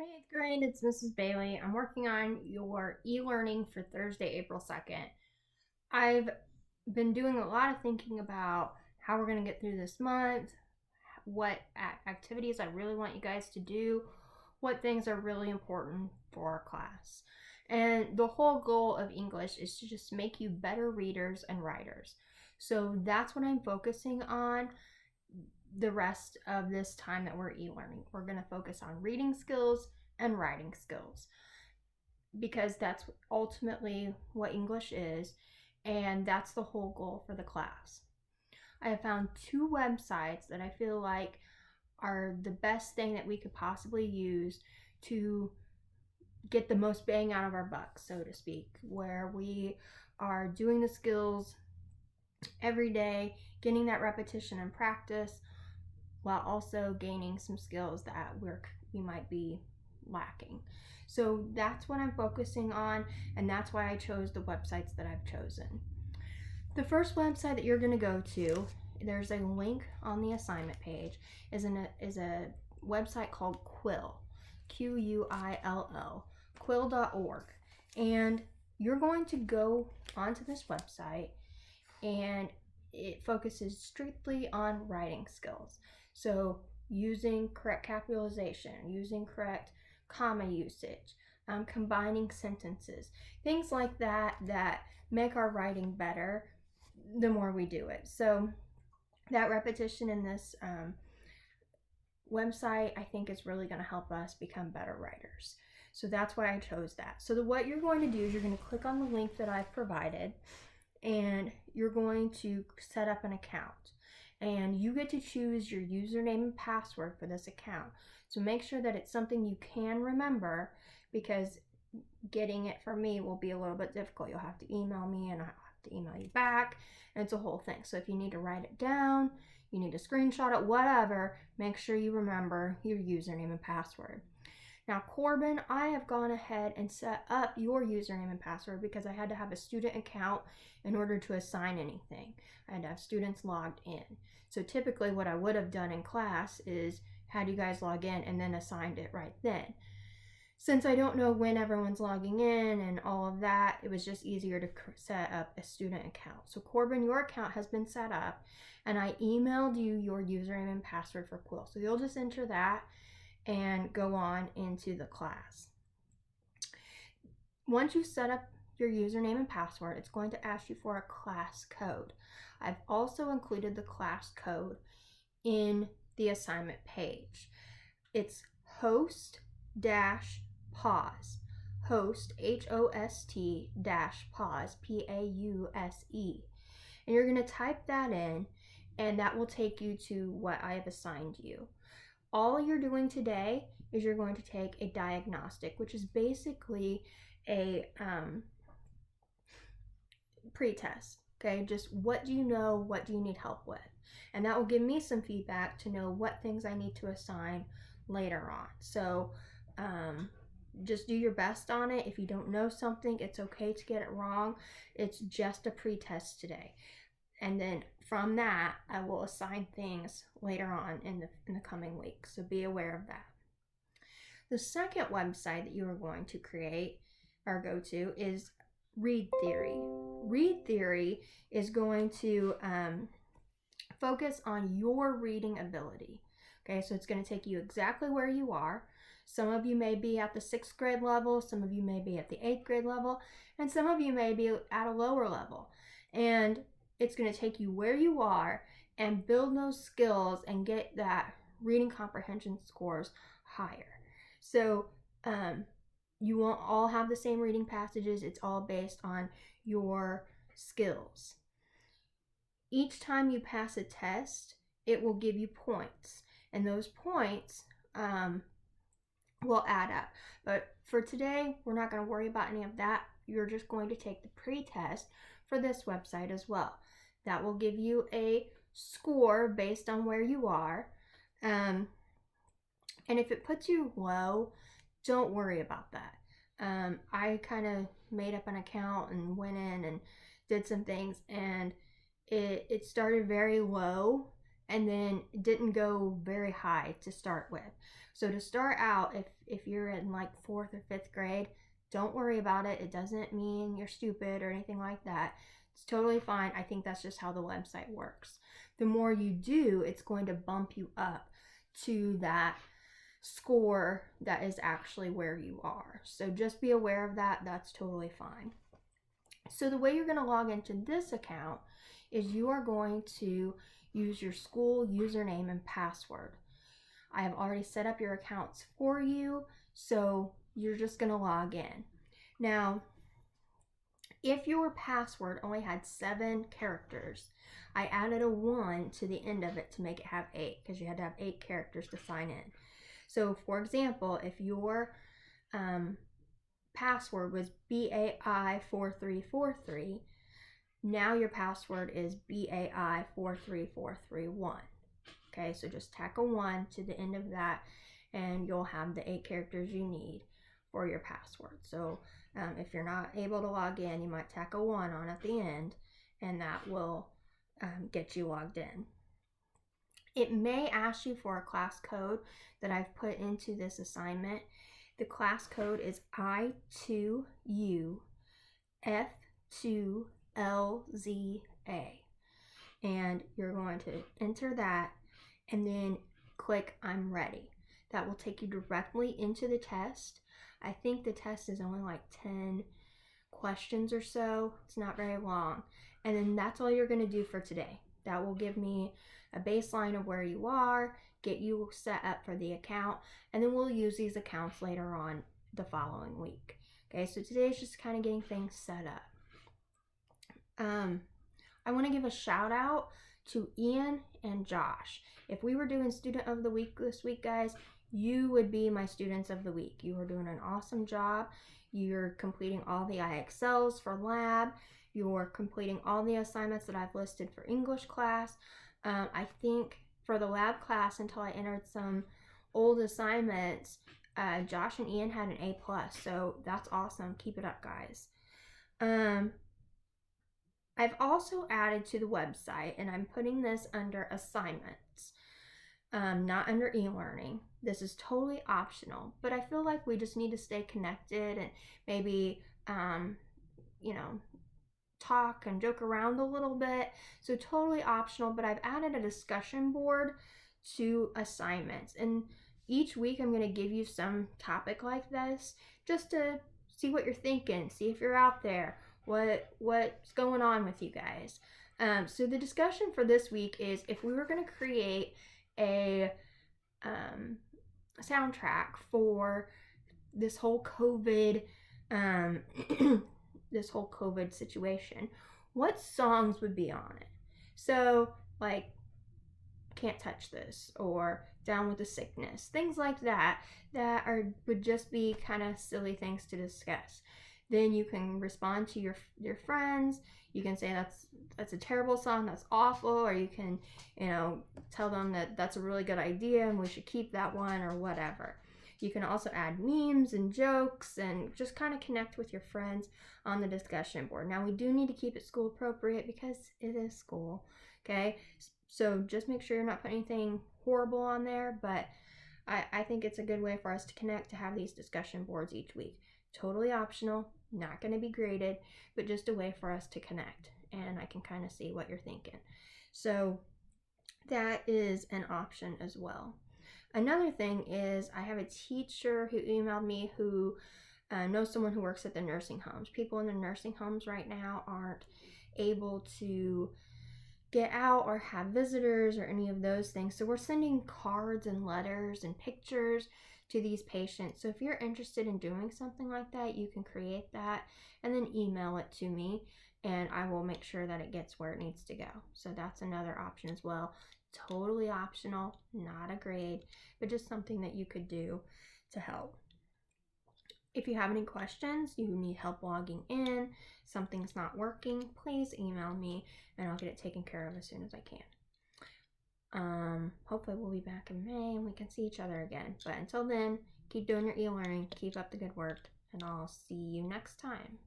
Hi, 8th grade. It's Mrs. Bailey. I'm working on your e-learning for Thursday, April 2nd. I've been doing a lot of thinking about how we're going to get through this month, what activities I really want you guys to do, what things are really important for our class. And the whole goal of English is to just make you better readers and writers. So that's what I'm focusing on the rest of this time that we're e-learning. We're going to focus on reading skills and writing skills because that's ultimately what English is, and that's the whole goal for the class. I have found two websites that I feel like are the best thing that we could possibly use to get the most bang out of our buck, so to speak, where we are doing the skills every day, getting that repetition and practice, while also gaining some skills that we might be lacking. So that's what I'm focusing on, and that's why I chose the websites that I've chosen. The first website that you're going to go to, there's a link on the assignment page, is a website called Quill, Quill, quill.org. And you're going to go onto this website, and it focuses strictly on writing skills. So using correct capitalization, using correct comma usage, combining sentences, things like that that make our writing better the more we do it. So that repetition in this website, I think, is really going to help us become better writers. So that's why I chose that. So what you're going to do is you're going to click on the link that I've provided, and you're going to set up an account. And you get to choose your username and password for this account. So make sure that it's something you can remember, because getting it from me will be a little bit difficult. You'll have to email me and I'll have to email you back, and it's a whole thing. So if you need to write it down, you need to screenshot it, whatever, make sure you remember your username and password. Now, Corbin, I have gone ahead and set up your username and password because I had to have a student account in order to assign anything. I had to have students logged in. So typically what I would have done in class is had you guys log in and then assigned it right then. Since I don't know when everyone's logging in and all of that, it was just easier to set up a student account. So Corbin, your account has been set up, and I emailed you your username and password for Quill. So you'll just enter that and go on into the class. Once you set up your username and password, it's going to ask you for a class code. I've also included the class code in the assignment page. It's host dash pause. Host, Host dash pause, Pause. And you're going to type that in, and that will take you to what I have assigned you. All you're doing today is you're going to take a diagnostic, which is basically a pre-test. Okay, just what do you know, what do you need help with? And that will give me some feedback to know what things I need to assign later on. So just do your best on it. If you don't know something, it's okay to get it wrong. It's just a pre-test today. And then from that, I will assign things later on in the coming week. So be aware of that. The second website that you are going to create or go to is Read Theory. Read Theory is going to focus on your reading ability. Okay, so it's going to take you exactly where you are. Some of you may be at the 6th grade level, some of you may be at the 8th grade level, and some of you may be at a lower level. And it's going to take you where you are and build those skills and get that reading comprehension scores higher. So you won't all have the same reading passages. It's all based on your skills. Each time you pass a test, it will give you points, and those points will add up. But for today, we're not going to worry about any of that. You're just going to take the pre-test for this website as well. That will give you a score based on where you are. And if it puts you low, don't worry about that. I kind of made up an account and went in and did some things, and it started very low, and then didn't go very high to start with. So to start out, if you're in like 4th or 5th grade, don't worry about it. It doesn't mean you're stupid or anything like that. It's totally fine. I think that's just how the website works. The more you do, it's going to bump you up to that score that is actually where you are. So just be aware of that. That's totally fine. So the way you're going to log into this account is you are going to use your school username and password. I have already set up your accounts for you, so you're just going to log in. Now, if your password only had 7 characters, I added a 1 to the end of it to make it have 8, because you had to have 8 characters to sign in. So, for example, if your password was BAI4343, now your password is BAI43431. Okay, so just tack a 1 to the end of that, and you'll have the 8 characters you need for your password. So if you're not able to log in, you might tack a 1 on at the end, and that will get you logged in. It may ask you for a class code that I've put into this assignment. The class code is I2UF2LZA. And you're going to enter that and then click I'm ready. That will take you directly into the test. I think the test is only like 10 questions or so. It's not very long. And then that's all you're going to do for today. That will give me a baseline of where you are, get you set up for the account, and then we'll use these accounts later on the following week. Okay, so today is just kind of getting things set up. I want to give a shout out to Ian and Josh. If we were doing Student of the Week this week, guys, you would be my Students of the Week. You are doing an awesome job. You're completing all the IXLs for lab. You're completing all the assignments that I've listed for English class. I think for the lab class, until I entered some old assignments, Josh and Ian had an A+, so that's awesome. Keep it up, guys. I've also added to the website, and I'm putting this under assignments, not under e-learning. This is totally optional, but I feel like we just need to stay connected and maybe, talk and joke around a little bit. So totally optional, but I've added a discussion board to assignments. And each week I'm going to give you some topic like this just to see what you're thinking, see if you're out there, what's going on with you guys. So the discussion for this week is if we were going to create a soundtrack for this whole COVID this whole COVID situation, what songs would be on it? So like Can't Touch This or Down with the Sickness, things like that would just be kind of silly things to discuss. Then you can respond to your friends. You can say that's a terrible song, that's awful, or you can tell them that that's a really good idea and we should keep that one, or whatever. You can also add memes and jokes and just kind of connect with your friends on the discussion board. Now, we do need to keep it school appropriate because it is school, okay? So just make sure you're not putting anything horrible on there, but I think it's a good way for us to connect, to have these discussion boards each week. Totally optional, not going to be graded, but just a way for us to connect, and I can kind of see what you're thinking. So that is an option as well. Another thing is I have a teacher who emailed me who knows someone who works at the nursing homes. People in the nursing homes right now aren't able to get out or have visitors or any of those things. So we're sending cards and letters and pictures to these patients. So if you're interested in doing something like that, you can create that and then email it to me, and I will make sure that it gets where it needs to go. So that's another option as well. Totally optional, not a grade, but just something that you could do to help. If you have any questions, you need help logging in, something's not working, please email me and I'll get it taken care of as soon as I can. Hopefully we'll be back in May and we can see each other again. But until then, keep doing your e-learning, keep up the good work, and I'll see you next time.